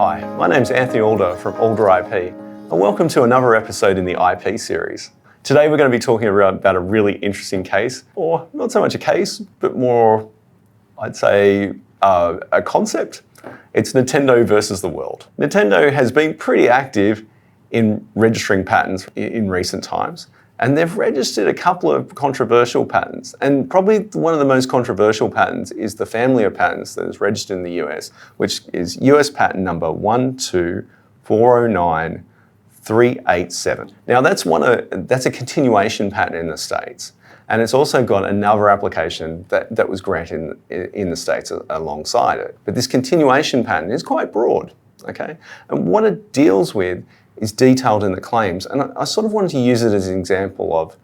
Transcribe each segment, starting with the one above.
Hi, my name's Anthony Alder from Alder IP, and welcome to another episode in the IP series. Today we're going to be talking about a really interesting case, or not so much a case, but more, I'd say, a concept. It's Nintendo versus the world. Nintendo has been pretty active in registering patents in recent times, and they've registered a couple of controversial patents. And probably one of the most controversial patents is the family of patents that is registered in the US, which is US patent number 12409-387. Now that's a continuation patent in the States. And it's also got another application that was granted in the States alongside it. But this continuation patent is quite broad, okay? And what it deals with is detailed in the claims. And I sort of wanted to use it as an example of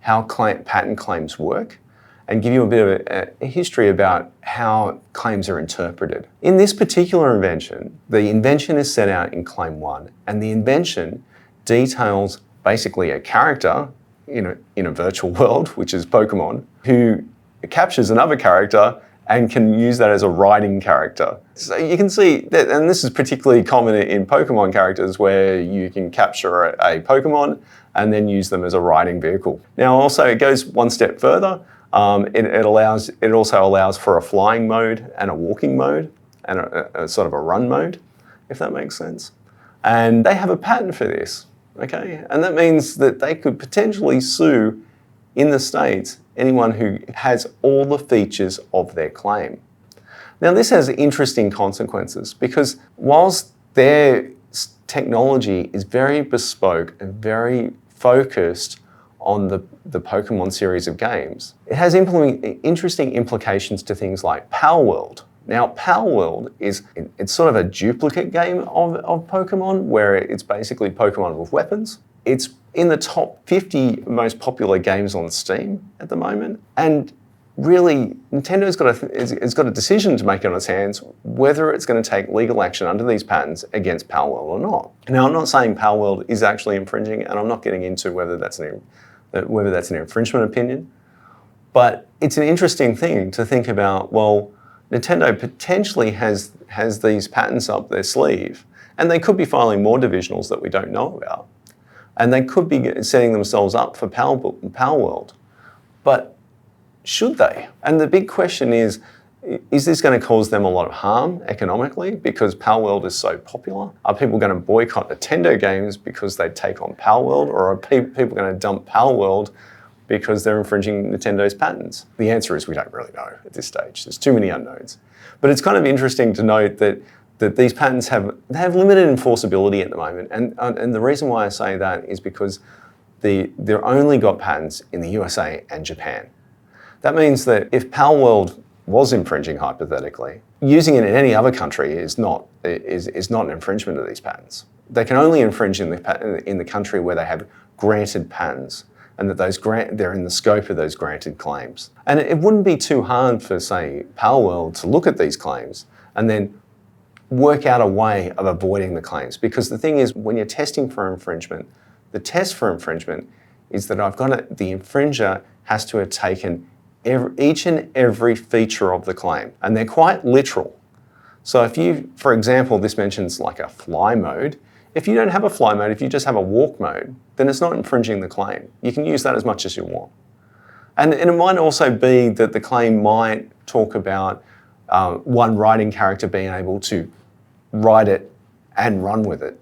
how patent claims work and give you a bit of a history about how claims are interpreted. In this particular invention, the invention is set out in Claim 1, and the invention details basically a character in a virtual world, which is Pokemon, who captures another character and can use that as a riding character. So you can see that, and this is particularly common in Pokemon characters where you can capture a Pokemon and then use them as a riding vehicle. Now also it goes one step further. It also allows for a flying mode and a walking mode and a sort of a run mode, if that makes sense. And they have a patent for this, okay? And that means that they could potentially sue in the States anyone who has all the features of their claim. Now this has interesting consequences because whilst their technology is very bespoke and very focused on the Pokemon series of games, it has interesting implications to things like Power World. Now Power World it's sort of a duplicate game of Pokemon where it's basically Pokemon with weapons. It's in the top 50 most popular games on Steam at the moment. And really, Nintendo's got a decision to make on its hands whether it's going to take legal action under these patents against Power World or not. Now, I'm not saying Power World is actually infringing, and I'm not getting into whether that's an infringement opinion, but it's an interesting thing to think about. Well, Nintendo potentially has these patents up their sleeve, and they could be filing more divisionals that we don't know about. And they could be setting themselves up for Power World. But should they? And the big question is this going to cause them a lot of harm economically because Power World is so popular? Are people going to boycott Nintendo games because they take on Power World? Or are people going to dump Power World because they're infringing Nintendo's patents? The answer is we don't really know at this stage. There's too many unknowns. But it's kind of interesting to note that these patents have limited enforceability at the moment. And the reason why I say that is because they're only got patents in the USA and Japan. That means that if Power World was infringing hypothetically, using it in any other country is not an infringement of these patents. They can only infringe in the country where they have granted patents and that they're in the scope of those granted claims. And it wouldn't be too hard for, say, Power World to look at these claims and then work out a way of avoiding the claims. Because the thing is, when you're testing for infringement, the test for infringement is that the infringer has to have taken each and every feature of the claim. And they're quite literal. So if you, for example, this mentions like a fly mode. If you don't have a fly mode, if you just have a walk mode, then it's not infringing the claim. You can use that as much as you want. And it might also be that the claim might talk about one riding character being able to ride it and run with it.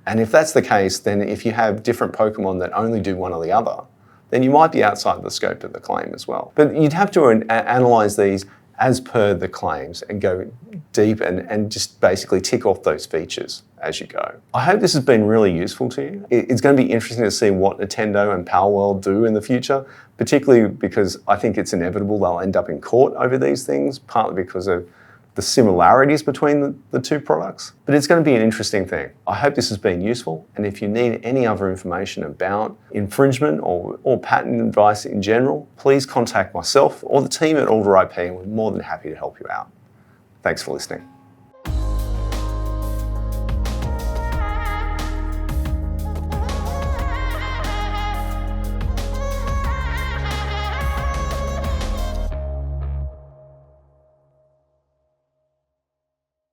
And if that's the case, then if you have different Pokemon that only do one or the other, then you might be outside the scope of the claim as well. But you'd have to analyse these as per the claims and go deep and just basically tick off those features as you go. I hope this has been really useful to you. It's going to be interesting to see what Nintendo and Power World do in the future, particularly because I think it's inevitable they'll end up in court over these things, partly because of the similarities between the two products. But it's going to be an interesting thing. I hope this has been useful, and if you need any other information about infringement or patent advice in general, please contact myself or the team at Alder IP, and we're more than happy to help you out. Thanks for listening.